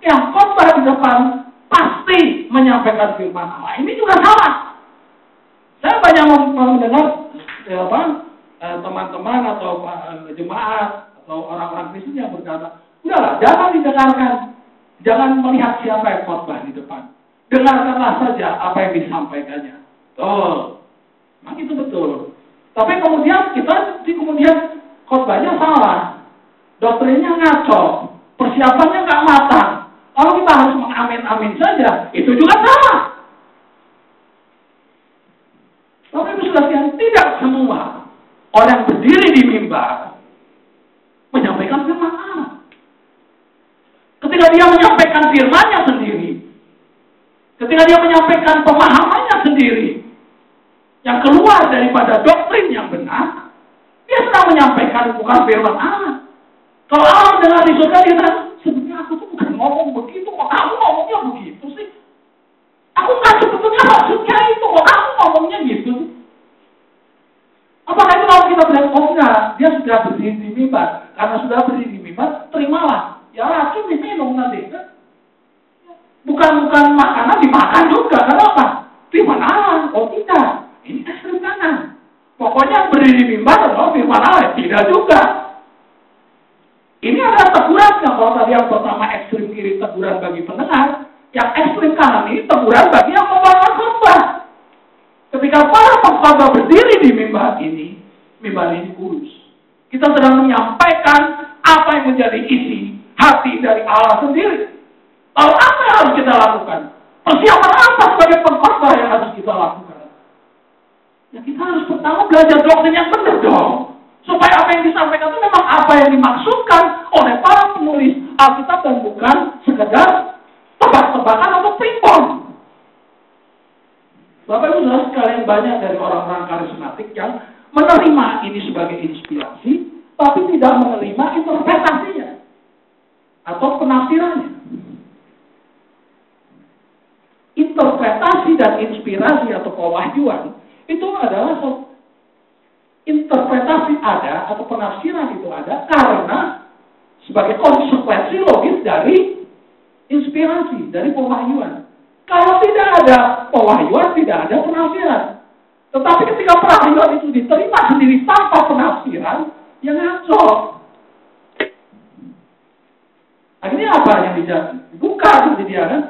yang khotbah di depan pasti menyampaikan firman Allah. Ini juga salah. Saya banyak mendengar teman-teman atau jemaat atau orang-orang Kristen yang berkata, udahlah, jangan didengarkan, jangan melihat siapa yang khotbah di depan, dengarkanlah saja apa yang disampaikannya. Oh, memang itu betul. Tapi kemudian khotbahnya salah, doktrinnya ngaco, persiapannya nggak matang, lalu kita harus mengamin-amin saja, itu juga salah. Tapi itu sudah tidak semua orang berdiri di mimbar menyampaikan firman Allah. Ketika dia menyampaikan firman-Nya sendiri, ketika dia menyampaikan pemahamannya sendiri, yang keluar daripada doktrin yang benar, dia sedang menyampaikan bukan firman Allah. Kalau Allah mendengar di surga, dia bilang, sebenarnya aku tuh bukan ngomong begitu, kok kamu ngomongnya begitu sih? Aku nggak sebetulnya maksudnya itu, kok kamu ngomongnya gitu sih? Apakah itu kalau kita bilang, oh enggak, dia sudah berdiri di mimbar. Karena sudah berdiri di mimbar, terimalah. Ya racun diminum nanti. Bukan makanan dimakan juga. Kenapa? Firman Allah. Oh tidak, ini ekstrem kanan. Pokoknya berdiri di mimbar adalah firman Allah. Tidak juga. Ini adalah teguran. Kalau tadi yang pertama ekstrem kiri teguran bagi pendengar, yang ekstrem kanan ini teguran bagi yang membawa khotbah. Ketika para pengkhotbah berdiri di mimbar ini kudus. Kita sedang menyampaikan apa yang menjadi isi hati dari Allah sendiri. Lalu apa yang harus kita lakukan? Persiapan apa sebagai pengkhotbah yang harus kita lakukan? Ya kita harus pertama belajar doktrin yang benar dong. Supaya apa yang disampaikan itu memang apa yang dimaksudkan oleh para penulis Alkitab dan bukan sekedar tebak-tebakan atau ping-pong. Bapak Ibu Saudara sekalian, banyak dari orang-orang karismatik yang menerima ini sebagai inspirasi, tapi tidak menerima interpretasinya atau penafsirannya. Interpretasi dan inspirasi atau pewahyuan itu adalah interpretasi ada atau penafsiran itu ada karena sebagai konsekuensi logis dari inspirasi, dari pewahyuan. Kalau tidak ada pewahyuan, tidak ada penafsiran. Tetapi ketika pewahyuan itu diterima sendiri tanpa penafsiran, ya ngaco. Akhirnya apa yang dibuka seperti dia kan?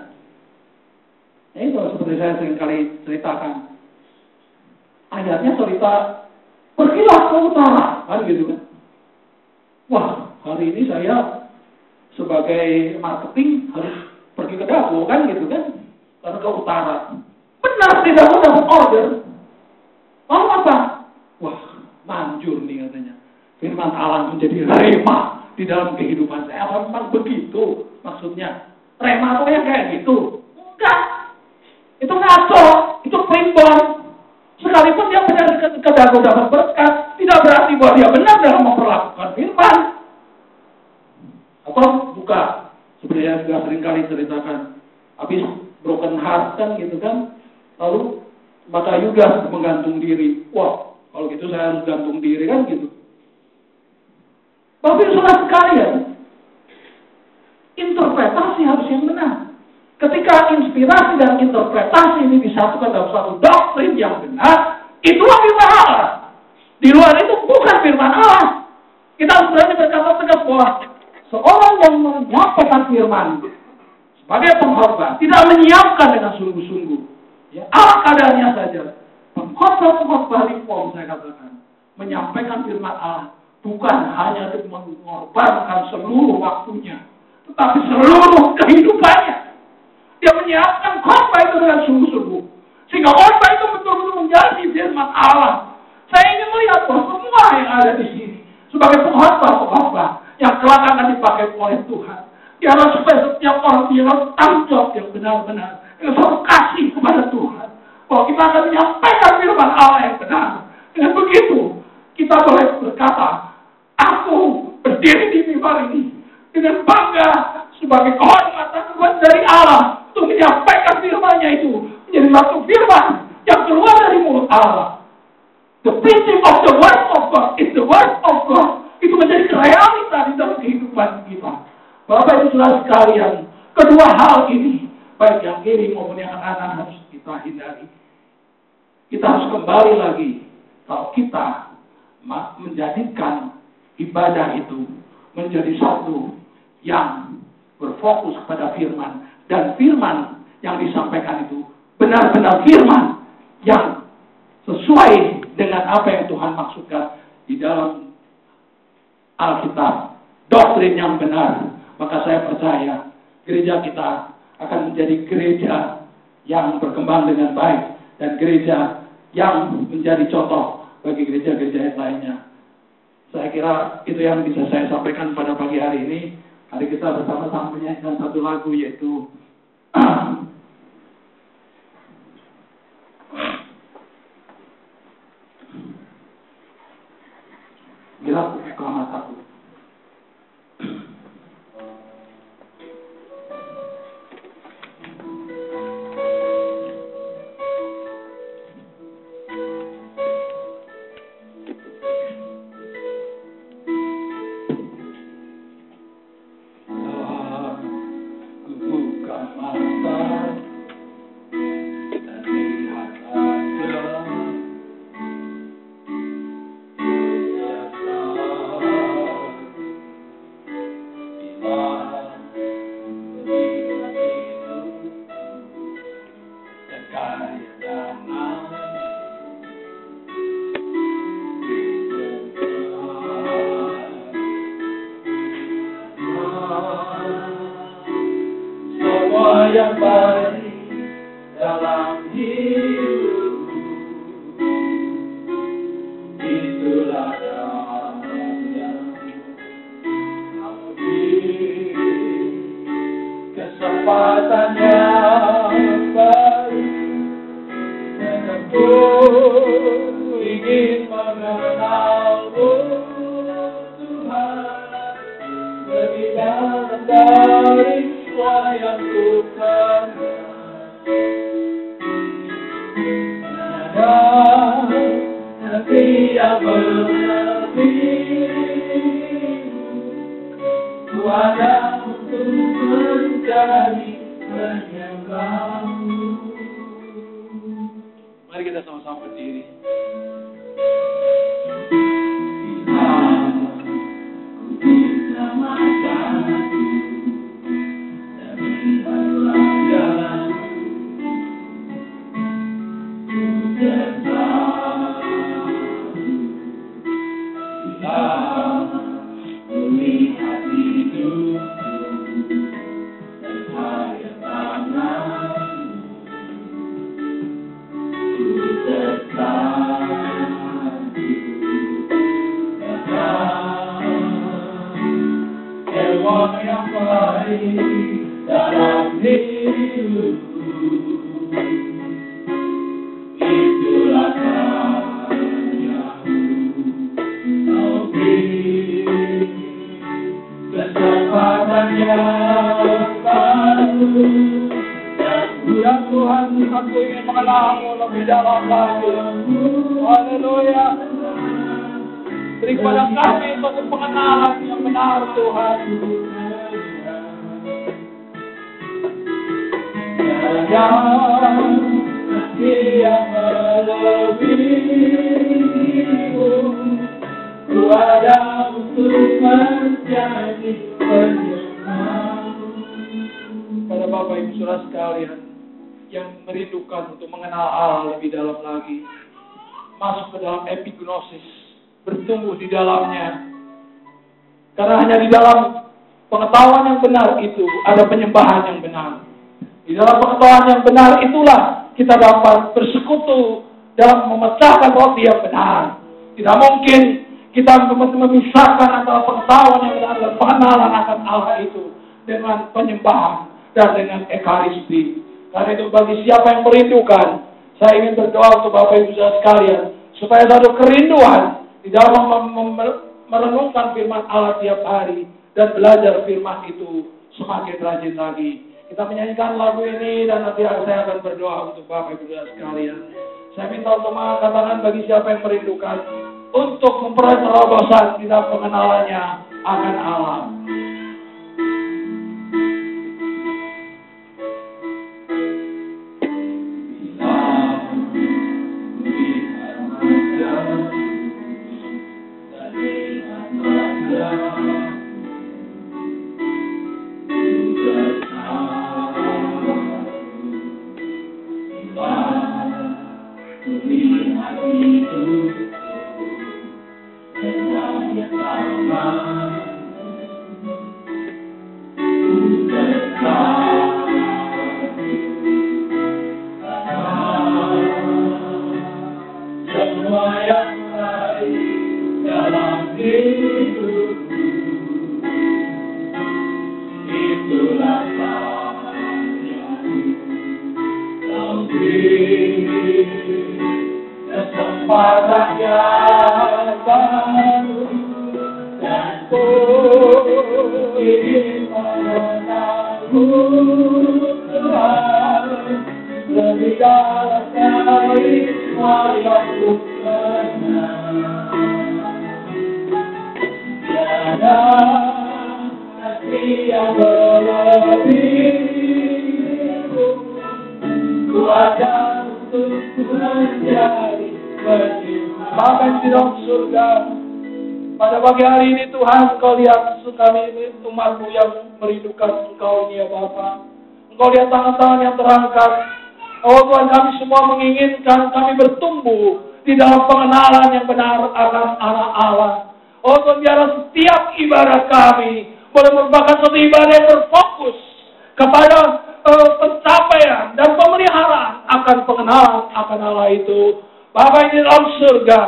Ya itu seperti saya sering kali ceritakan. Ayatnya cerita, pergilah ke utara, kan gitu kan? Wah, hari ini saya sebagai marketing harus pergi ke Dago, kan gitu kan? Lalu ke utara. Benar, tidak mau dapat order. Lalu apa? Wah, manjur nih katanya. Firman Allah menjadi rema di dalam kehidupan saya. Apa memang begitu maksudnya? Rema tuh yang kayak gitu? Enggak. Itu ngaco, itu primbon. Sekalipun dia benar sekedar dapat berkat, tidak berarti bahwa dia benar dalam memperlakukan firman. Atau buka, seperti yang sudah seringkali ceritakan, habis broken heart kan gitu kan, lalu maka Yudas menggantung diri. Wah, kalau gitu saya harus gantung diri kan gitu. Tapi saudara sekalian, interpretasi harus yang benar. Ketika inspirasi dan interpretasi ini disatukan dalam suatu doktrin yang benar, itulah firman Allah. Di luar itu bukan firman Allah. Kita harus berani berkata tegas bahwa seorang yang menyampaikan firman sebagai pengkhotbah tidak menyiapkan dengan sungguh-sungguh. Ya, ala kadarnya saja. Pengkhotbah reform saya katakan menyampaikan firman Allah bukan hanya untuk mengorbankan seluruh waktunya, tetapi seluruh kehidupannya. Dia menyiapkan khotbah itu dengan sungguh-sungguh, sehingga khotbah itu betul-betul menjadi firman Allah. Saya ingin melihat bahwa semua yang ada di sini sebagai pengkhotbah yang kelak akan dipakai oleh Tuhan. Biarlah supaya setiap orang punya tanggung jawab yang benar-benar dengan satu kasih kepada Tuhan, bahwa kita akan menyampaikan firman Allah yang benar. Dengan begitu kita boleh berkata, aku berdiri di mimbar ini dengan bangga sebagai kehormatan dari Allah untuk menyampaikan firman-Nya itu menjadi satu firman yang keluar dari mulut Allah. The preaching of the word of God is the word of God. Itu menjadi realita di dalam kehidupan kita. Bapak Ibu Saudara sekalian, kedua hal ini, baik yang kiri maupun yang kanan, harus kita hindari. Kita harus kembali lagi, kalau kita menjadikan ibadah itu menjadi satu yang berfokus kepada firman, dan firman yang disampaikan itu benar-benar firman yang sesuai dengan apa yang Tuhan maksudkan di dalam Alkitab, doktrin yang benar, maka saya percaya gereja kita akan menjadi gereja yang berkembang dengan baik dan gereja yang menjadi contoh bagi gereja-gereja yang lainnya. Saya kira itu yang bisa saya sampaikan pada pagi hari ini. Hari kita bersama-sama menyanyikan satu lagu, yaitu Bila Aku Buka Mataku. Yang baik dalam hidupku, itulah yang beri kesempatan yang baru, dan aku ingin mengenalmu Tuhan lebih dalam dari yang ku kenal. Ada hati yang berlebih, ku ada untuk menjadi penyembahmu. Mari kita sama-sama berdiri. Goodbye. dalam hidupku. Itulah karyamu, Kau beri kesempatan yang baru. Ya Tuhan, aku ingin mengenalmu lebih dalam lagi. Haleluya. Beri kepada kami suatu pengenalan yang benar, Tuhan. Yang melebihimu, ku ada untuk menjadi penyembah. Pada Bapak Ibu Saudara sekalian yang merindukan untuk mengenal Allah lebih dalam lagi, masuk ke dalam epignosis, bertumbuh di dalamnya. Karena hanya di dalam pengetahuan yang benar itu ada penyembahan yang benar. Di dalam pengetahuan yang benar itulah kita dapat bersekutu dalam memecahkan roti yang benar. Tidak mungkin kita memisahkan antara pengetahuan yang benar dan pengenalan akan Allah itu dengan penyembahan dan dengan ekaristi. Karena itu bagi siapa yang merindukan, saya ingin berdoa untuk Bapak Ibu Saudara sekalian, supaya satu kerinduan di dalam merenungkan firman Allah tiap hari dan belajar firman itu semakin rajin lagi. Kita menyanyikan lagu ini dan nanti saya akan berdoa untuk Bapak Ibu Saudara sekalian. Saya minta untuk mengangkat tangan bagi siapa yang merindukan untuk memperoleh terobosan di dalam pengenalannya akan Allah. Bapa di dalam surga, pada pagi hari ini Tuhan, Engkau lihat kami umat-Mu yang merindukan Engkau ini ya Bapa. Engkau lihat tangan-tangan yang terangkat. Oh Tuhan, kami semua menginginkan kami bertumbuh di dalam pengenalan yang benar akan anak Allah. Oh Tuhan, biarlah setiap ibadah kami boleh merupakan suatu ibadah yang berfokus kepada pencapaian dan pemeliharaan akan pengenalan akan Allah itu. Bapa ini dalam surga,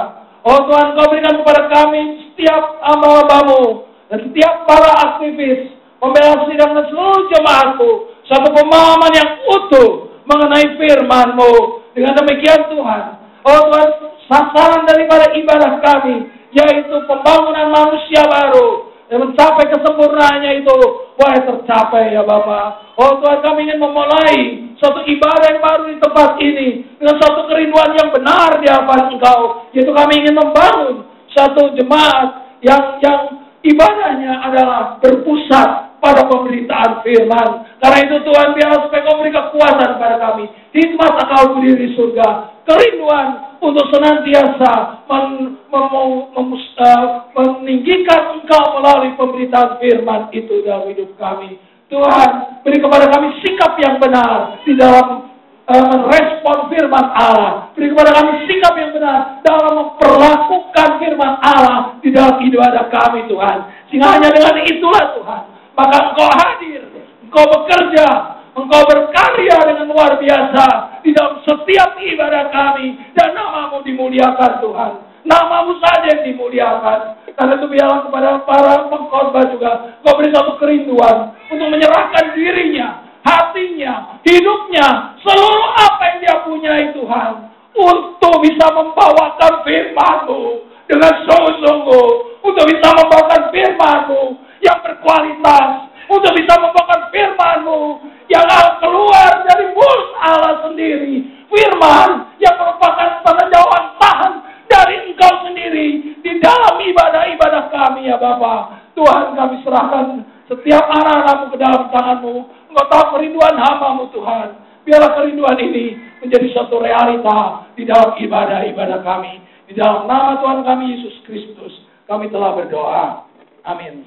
oh Tuhan, Kau berikan kepada kami setiap hamba-Hamba-Mu dan setiap para aktivis, pembela sidang dan seluruh jemaat-Mu satu pemahaman yang utuh mengenai firman-Mu. Dengan demikian Tuhan, oh Tuhan, sasaran daripada ibadah kami yaitu pembangunan manusia baru dan mencapai kesempurnaannya itu boleh tercapai ya Bapa. Oh Tuhan, kami ingin memulai suatu ibadah yang baru di tempat ini dengan suatu kerinduan yang benar di hadapan Engkau, yaitu kami ingin membangun satu jemaat yang ibadahnya adalah berpusat pada pemberitaan firman. Karena itu Tuhan, biarlah supaya Kau beri kekuatan kepada kami hikmat akal budi di surga, kerinduan untuk senantiasa meninggikan Engkau melalui pemberitaan firman itu dalam hidup kami. Tuhan, beri kepada kami sikap yang benar di dalam merespon firman Allah. Beri kepada kami sikap yang benar dalam memperlakukan firman Allah di dalam ibadah kami Tuhan. Sehingga hanya dengan itulah Tuhan, maka Engkau hadir, Engkau bekerja, Engkau berkarya dengan luar biasa di dalam setiap ibadah kami, dan nama-Mu dimuliakan Tuhan. Nama-Mu saja yang dimuliakan. Karena itu biarlah kepada para pengkhotbah juga Kau beri satu kerinduan untuk menyerahkan dirinya, hatinya, hidupnya, seluruh apa yang dia punyai Tuhan, untuk bisa membawakan firman-Mu dengan sungguh-sungguh, untuk bisa membawakan firman-Mu yang berkualitas, untuk bisa membawakan firman-Mu yang keluar dari mulut Allah sendiri, firman yang merupakan peninjauan tahan dari Engkau sendiri di dalam ibadah-ibadah kami ya Bapa. Tuhan, kami serahkan setiap anak-anak-Mu ke dalam tangan-Mu. Engkau tahu kerinduan hamba-Mu Tuhan. Biarlah kerinduan ini menjadi suatu realita di dalam ibadah-ibadah kami. Di dalam nama Tuhan kami Yesus Kristus, kami telah berdoa. Amin.